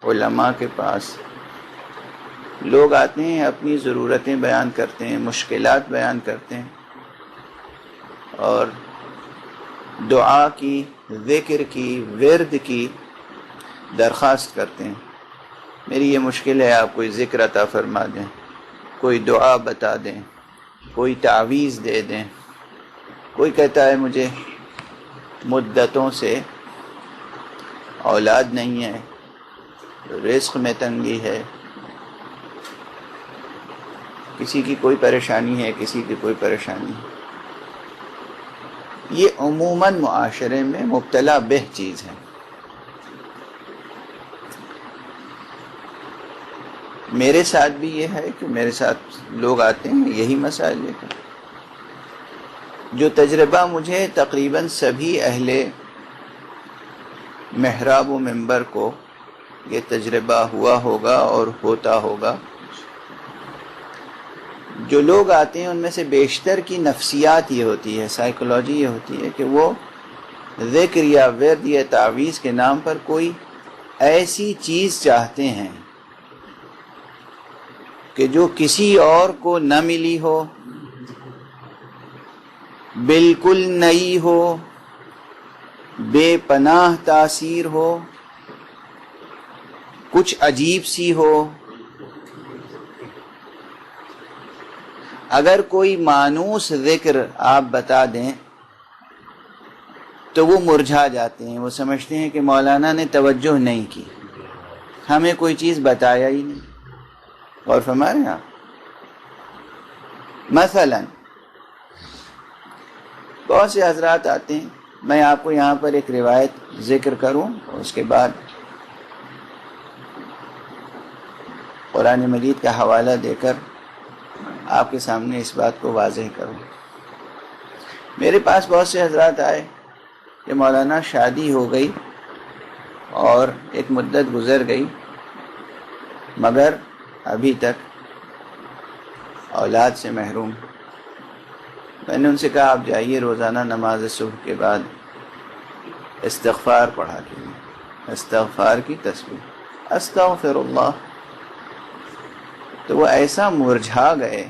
علماء کے پاس لوگ آتے ہیں، اپنی ضرورتیں بیان کرتے ہیں، مشکلات بیان کرتے ہیں اور دعا کی، ذکر کی، ورد کی درخواست کرتے ہیں۔ میری یہ مشکل ہے، آپ کوئی ذکر عطا فرما دیں، کوئی دعا بتا دیں، کوئی تعویذ دے دیں۔ کوئی کہتا ہے مجھے مدتوں سے اولاد نہیں ہے، رزق میں تنگی ہے، کسی کی کوئی پریشانی ہے، کسی کی کوئی پریشانی ہے۔ یہ عموماً معاشرے میں مبتلا بہ چیز ہے۔ میرے ساتھ بھی یہ ہے کہ میرے ساتھ لوگ آتے ہیں یہی مسائل لے کر۔ جو تجربہ مجھے تقریباً سبھی اہل محراب و منبر کو یہ تجربہ ہوا ہوگا اور ہوتا ہوگا، جو لوگ آتے ہیں ان میں سے بیشتر کی نفسیات یہ ہوتی ہے، سائیکولوجی یہ ہوتی ہے کہ وہ ذکر یا ورد یا تعویذ کے نام پر کوئی ایسی چیز چاہتے ہیں کہ جو کسی اور کو نہ ملی ہو، بالکل نئی ہو، بے پناہ تاثیر ہو، کچھ عجیب سی ہو۔ اگر کوئی مانوس ذکر آپ بتا دیں تو وہ مرجھا جاتے ہیں، وہ سمجھتے ہیں کہ مولانا نے توجہ نہیں کی، ہمیں کوئی چیز بتایا ہی نہیں۔ اور فرما رہے ہیں آپ، مثلا بہت سے حضرات آتے ہیں، میں آپ کو یہاں پر ایک روایت ذکر کروں اور اس کے بعد قرآن مجید کا حوالہ دے کر آپ کے سامنے اس بات کو واضح کروں۔ میرے پاس بہت سے حضرات آئے کہ مولانا شادی ہو گئی اور ایک مدت گزر گئی مگر ابھی تک اولاد سے محروم۔ میں نے ان سے کہا آپ جائیے روزانہ نماز صبح کے بعد استغفار پڑھا کیجیے، استغفار کی تسبیح، استغفر اللہ۔ تو وہ ایسا مرجھا گئے،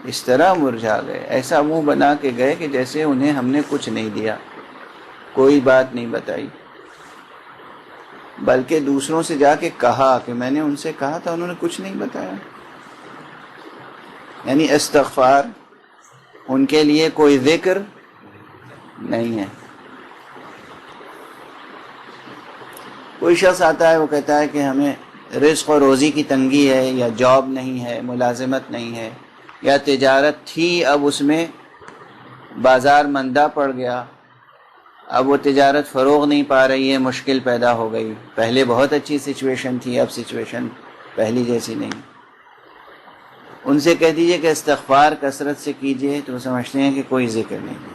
اس طرح مرجھا گئے، ایسا منہ بنا کے گئے کہ جیسے انہیں ہم نے کچھ نہیں دیا، کوئی بات نہیں بتائی، بلکہ دوسروں سے جا کے کہا کہ میں نے ان سے کہا تھا، انہوں نے کچھ نہیں بتایا۔ یعنی استغفار ان کے لیے کوئی ذکر نہیں ہے۔ کوئی شخص آتا ہے، وہ کہتا ہے کہ ہمیں رزق و روزی کی تنگی ہے، یا جاب نہیں ہے، ملازمت نہیں ہے، یا تجارت تھی اب اس میں بازار مندہ پڑ گیا، اب وہ تجارت فروغ نہیں پا رہی ہے، مشکل پیدا ہو گئی، پہلے بہت اچھی سچویشن تھی، اب سچویشن پہلی جیسی نہیں۔ ان سے کہہ دیجئے کہ استغفار کثرت سے کیجئے، تو وہ سمجھتے ہیں کہ کوئی ذکر نہیں ہے۔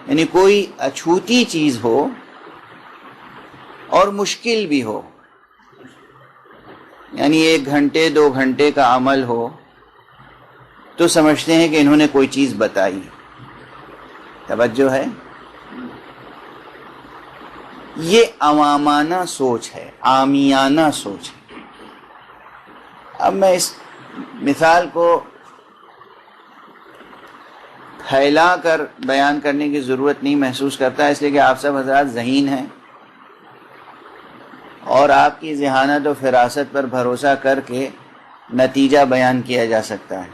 یعنی کوئی اچھوتی چیز ہو اور مشکل بھی ہو، یعنی 1 گھنٹے 2 گھنٹے کا عمل ہو تو سمجھتے ہیں کہ انہوں نے کوئی چیز بتائی۔ توجہ ہے؟ یہ عوامانہ سوچ ہے، عامیانہ سوچ ہے۔ اب میں اس مثال کو پھیلا کر بیان کرنے کی ضرورت نہیں محسوس کرتا، اس لیے کہ آپ سب حضرات ذہین ہیں اور آپ کی ذہانت و فراست پر بھروسہ کر کے نتیجہ بیان کیا جا سکتا ہے۔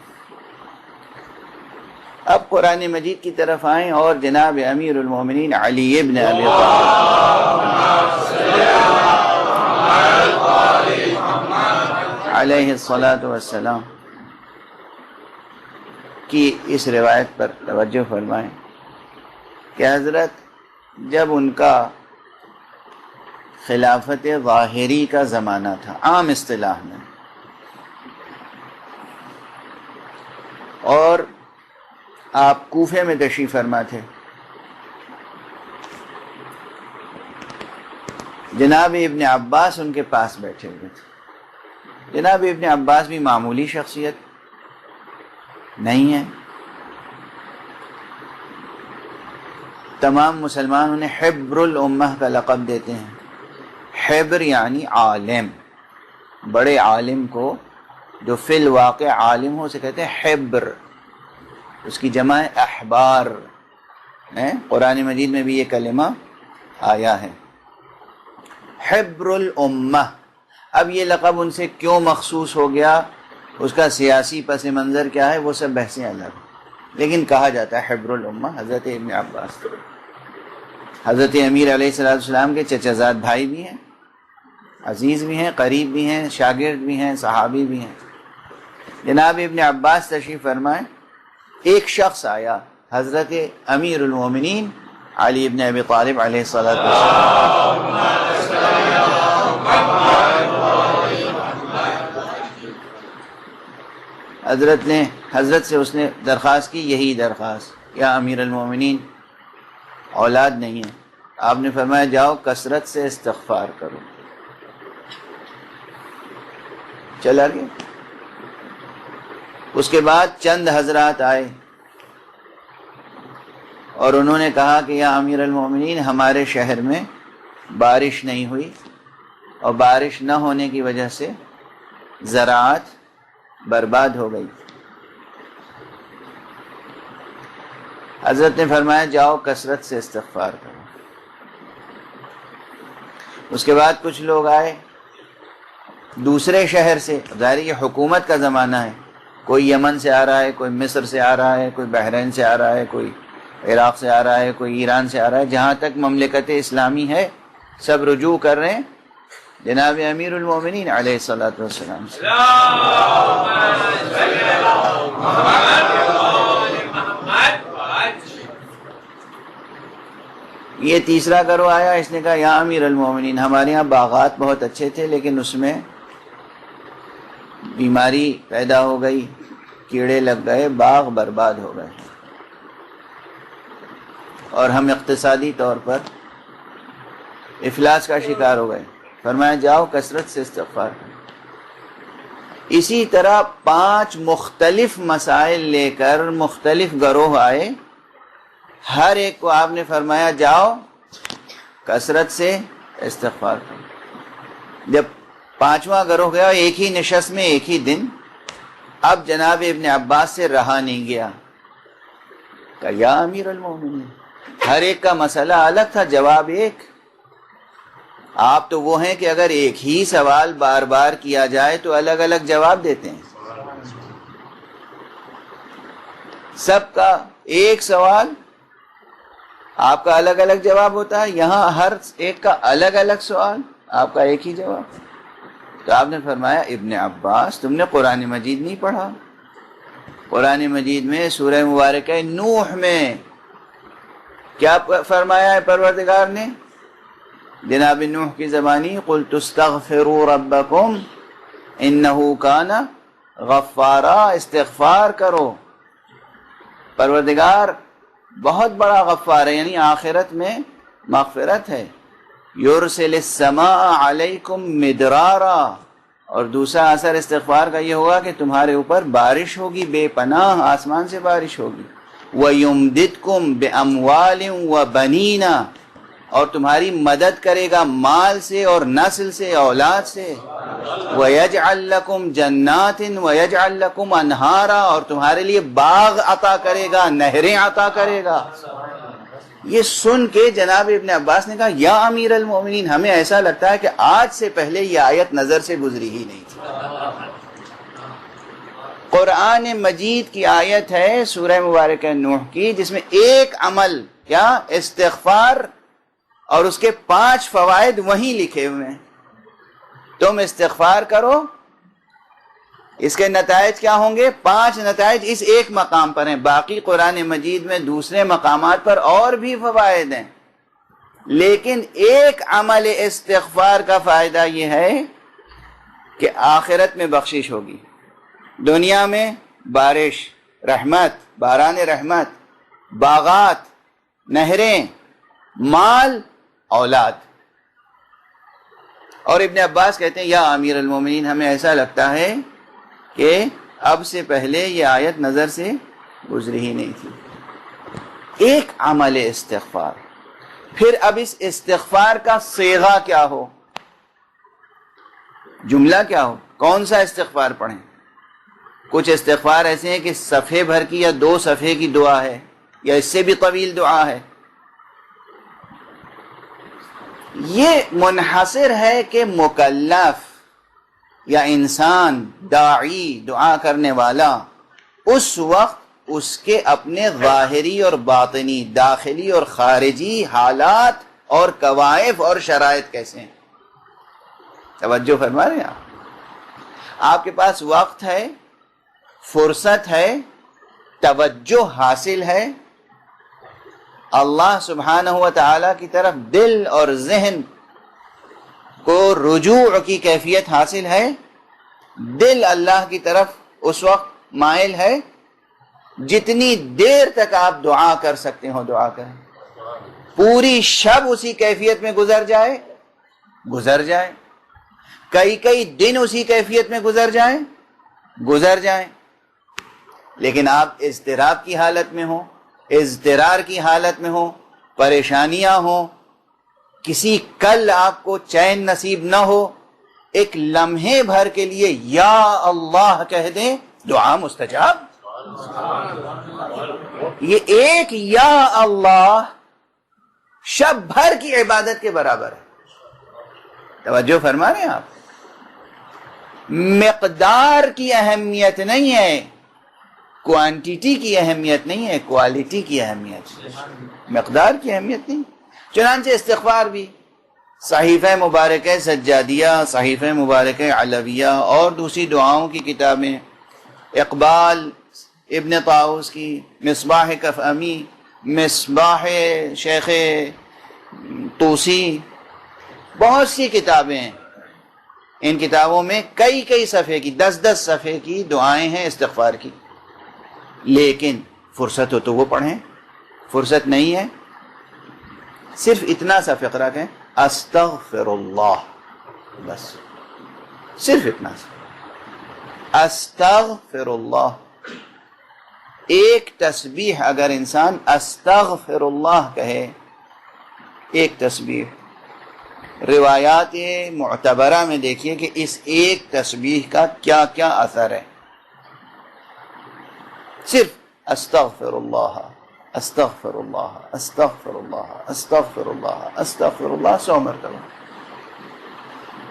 اب قرآن مجید کی طرف آئیں اور جناب امیر المومنین علی ابن ابی طالب علیہ الصلاۃ والسلام کی اس روایت پر توجہ فرمائیں کہ حضرت جب ان کا خلافت ظاہری کا زمانہ تھا، عام اصطلاح میں، اور آپ کوفے میں تشریف فرما تھے، جناب ابن عباس ان کے پاس بیٹھے ہوئے تھے۔ جناب ابن عباس بھی معمولی شخصیت نہیں ہے، تمام مسلمان انہیں حبر الامہ کا لقب دیتے ہیں۔ حبر یعنی عالم، بڑے عالم کو جو فی الواقع عالم ہو اسے کہتے ہیں حبر، اس کی جمع ہے احبار. قرآن مجید میں بھی یہ کلمہ آیا ہے، حبر الامہ. اب یہ لقب ان سے کیوں مخصوص ہو گیا، اس کا سیاسی پس منظر کیا ہے، وہ سب بحثیں الگ، لیکن کہا جاتا ہے حبر الامہ. حضرت ابن عباس حضرت امیر علیہ السلام کے چچا زاد بھائی بھی ہیں، عزیز بھی ہیں، قریب بھی ہیں، شاگرد بھی ہیں، صحابی بھی ہیں. جناب ابن عباس تشریف فرمائیں، ایک شخص آیا، حضرت امیر المومنین علی ابن ابی طالب علیہ الصلوۃ والسلام. حضرت سے اس نے درخواست کی، یہی درخواست، یا امیر المومنین اولاد نہیں ہے. آپ نے فرمایا جاؤ کثرت سے استغفار کرو. چلا گیا. اس کے بعد چند حضرات آئے اور انہوں نے کہا کہ یا امیر المومنین ہمارے شہر میں بارش نہیں ہوئی، اور بارش نہ ہونے کی وجہ سے زراعت برباد ہو گئی. حضرت نے فرمایا جاؤ کثرت سے استغفار کرو. اس کے بعد کچھ لوگ آئے دوسرے شہر سے، ظاہر یہ حکومت کا زمانہ ہے، کوئی یمن سے آ رہا ہے، کوئی مصر سے آ رہا ہے، کوئی بحرین سے آ رہا ہے، کوئی عراق سے آ رہا ہے، کوئی ایران سے آ رہا ہے. جہاں تک مملکت اسلامی ہے سب رجوع کر رہے ہیں جناب امیر المومنین علیہ الصلوۃ والسلام سے. یہ تیسرا گروہ آیا، اس نے کہا یا امیر المومنین ہمارے یہاں باغات بہت اچھے تھے لیکن اس میں بیماری پیدا ہو گئی، کیڑے لگ گئے، باغ برباد ہو گئے، اور ہم اقتصادی طور پر افلاس کا شکار ہو گئے. فرمایا جاؤ کثرت سے استغفار کرو. اسی طرح 5 مختلف مسائل لے کر مختلف گروہ آئے، ہر ایک کو آپ نے فرمایا جاؤ کثرت سے استغفار کرو. جب 5واں گروہ گیا ایک ہی نشست میں ایک ہی دن، اب جناب ابن عباس سے رہا نہیں گیا، کہ یا امیر المومنین، ہر ایک کا مسئلہ الگ تھا، جواب ایک. آپ تو وہ ہیں کہ اگر ایک ہی سوال بار بار کیا جائے تو الگ الگ جواب دیتے ہیں. سب کا ایک سوال آپ کا الگ الگ جواب ہوتا ہے، یہاں ہر ایک کا الگ الگ سوال، آپ کا ایک ہی جواب. تو آپ نے فرمایا ابن عباس تم نے قرآن مجید نہیں پڑھا؟ قرآن مجید میں سورہ مبارکہ نوح میں کیا فرمایا ہے پروردگار نے؟ جناب نوح کی زبانی قلت استغفروا ربکم انہ کان غفارا، استغفار کرو، پروردگار بہت بڑا غفار ہے، یعنی آخرت میں مغفرت ہے. یرسل السماء علیکم مدرارا، اور دوسرا اثر استغفار کا یہ ہوگا کہ تمہارے اوپر بارش ہوگی، بے پناہ آسمان سے بارش ہوگی. وَيُمْدِدْكُمْ بِأَمْوَالٍ وَبَنِينَ، اور تمہاری مدد کرے گا مال سے اور نسل سے، اولاد سے. وَيَجْعَلْ لَكُمْ جَنَّاتٍ وَيَجْعَلْ لَكُمْ أَنْهَارًا، اور تمہارے لیے باغ عطا کرے گا، نہریں عطا کرے گا. یہ سن کے جناب ابن عباس نے کہا یا امیر المومنین ہمیں ایسا لگتا ہے کہ آج سے پہلے یہ آیت نظر سے گزری ہی نہیں تھی. قرآن مجید کی آیت ہے سورہ مبارکہ نوح کی، جس میں ایک عمل کیا؟ استغفار، اور اس کے 5 فوائد وہیں لکھے ہوئے ہیں. تم استغفار کرو، اس کے نتائج کیا ہوں گے؟ 5 نتائج اس ایک مقام پر ہیں، باقی قرآن مجید میں دوسرے مقامات پر اور بھی فوائد ہیں، لیکن ایک عمل استغفار کا فائدہ یہ ہے کہ آخرت میں بخشش ہوگی، دنیا میں بارش، رحمت، باران رحمت، باغات، نہریں، مال، اولاد. اور ابن عباس کہتے ہیں یا امیر المومنین ہمیں ایسا لگتا ہے کہ اب سے پہلے یہ آیت نظر سے گزری ہی نہیں تھی. ایک عمل استغفار. پھر اب اس استغفار کا صیغہ کیا ہو؟ جملہ کیا ہو، کون سا استغفار پڑھیں؟ کچھ استغفار ایسے ہیں کہ صفحے بھر کی یا 2 صفحے کی دعا ہے، یا اس سے بھی طویل دعا ہے۔ یہ منحصر ہے کہ مکلف یا انسان داعی، دعا کرنے والا، اس وقت اس کے اپنے ظاہری اور باطنی، داخلی اور خارجی حالات اور کوائف اور شرائط کیسے ہیں۔ توجہ فرما رہے ہیں آپ کے پاس وقت ہے، فرصت ہے، توجہ حاصل ہے، اللہ سبحانہ و تعالی کی طرف دل اور ذہن کو رجوع کی کیفیت حاصل ہے، دل اللہ کی طرف اس وقت مائل ہے، جتنی دیر تک آپ دعا کر سکتے ہو دعا کریں، پوری شب اسی کیفیت میں گزر جائے، کئی دن اسی کیفیت میں گزر جائیں، لیکن آپ اضطراب کی حالت میں ہو، اضطرار کی حالت میں ہو، پریشانیاں ہوں، کسی کل آپ کو چین نصیب نہ ہو، ایک لمحے بھر کے لیے یا اللہ کہہ دیں، دعا مستجاب۔ یہ ایک یا اللہ شب بھر کی عبادت کے برابر ہے۔ توجہ فرما رہے ہیں آپ؟ مقدار کی اہمیت نہیں ہے، کوانٹیٹی کی اہمیت نہیں ہے، کوالٹی کی اہمیت، مقدار کی اہمیت نہیں۔ چنانچہ استغفار بھی صحیفہ مبارکہ سجادیہ، صحیفہ مبارکہ علویہ اور دوسری دعاؤں کی کتابیں، اقبال ابن طاؤس کی مصباح کفامی، مصباح شیخ طوسی، بہت سی کتابیں ہیں، ان کتابوں میں کئی صفحے کی 10 صفحے کی دعائیں ہیں استغفار کی، لیکن فرصت ہو تو وہ پڑھیں، فرصت نہیں ہے صرف اتنا سا فقرہ کہیں استغفر اللہ، بس صرف اتنا سا استغفر اللہ۔ ایک تسبیح اگر انسان استغفر اللہ کہے، ایک تسبیح، روایات معتبرہ میں دیکھیے کہ اس ایک تسبیح کا کیا کیا اثر ہے۔ صرف استغفر اللہ استغفر اللہ استغفر اللہ استغفر اللہ استغفر اللہ 100 مرتبہ۔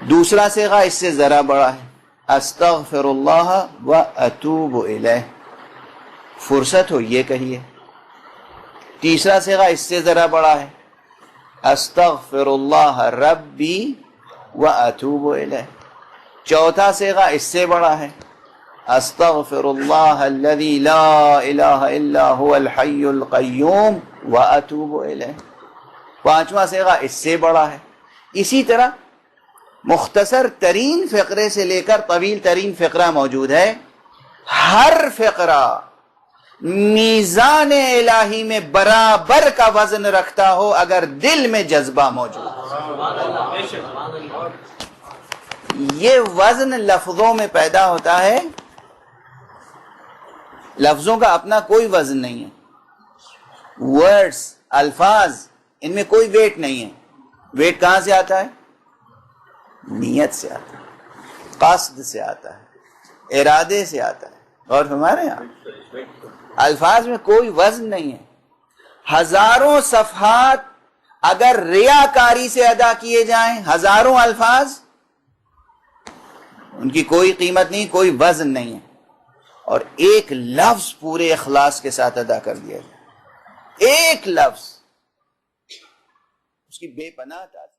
دوسرا صیغہ اس سے ذرا بڑا ہے، استغفر اللہ واتوب الیہ، فرصت ہو یہ کہیے۔ تیسرا صیغہ اس سے ذرا بڑا ہے، استغفر اللہ ربی واتوب الیہ۔ چوتھا صیغہ اس سے بڑا ہے، استغفر اللہ الذی لا الہ الا هو الحی القیوم واتوب الیہ۔ پانچواں صیغہ اس سے بڑا ہے۔ اسی طرح مختصر ترین فقرے سے لے کر طویل ترین فقرہ موجود ہے، ہر فقرہ میزان الہی میں برابر کا وزن رکھتا ہو اگر دل میں جذبہ موجود ہے۔ یہ وزن لفظوں میں پیدا ہوتا ہے، لفظوں کا اپنا کوئی وزن نہیں ہے، ورڈز، الفاظ، ان میں کوئی ویٹ نہیں ہے۔ ویٹ کہاں سے آتا ہے؟ نیت سے آتا ہے، قصد سے آتا ہے، ارادے سے آتا ہے۔ اور ہمارے یہاں الفاظ میں کوئی وزن نہیں ہے۔ ہزاروں صفحات اگر ریاکاری سے ادا کیے جائیں، ہزاروں الفاظ، ان کی کوئی قیمت نہیں، کوئی وزن نہیں ہے۔ اور ایک لفظ پورے اخلاص کے ساتھ ادا کر دیا جائے، ایک لفظ، اس کی بے پناہ تاثیر۔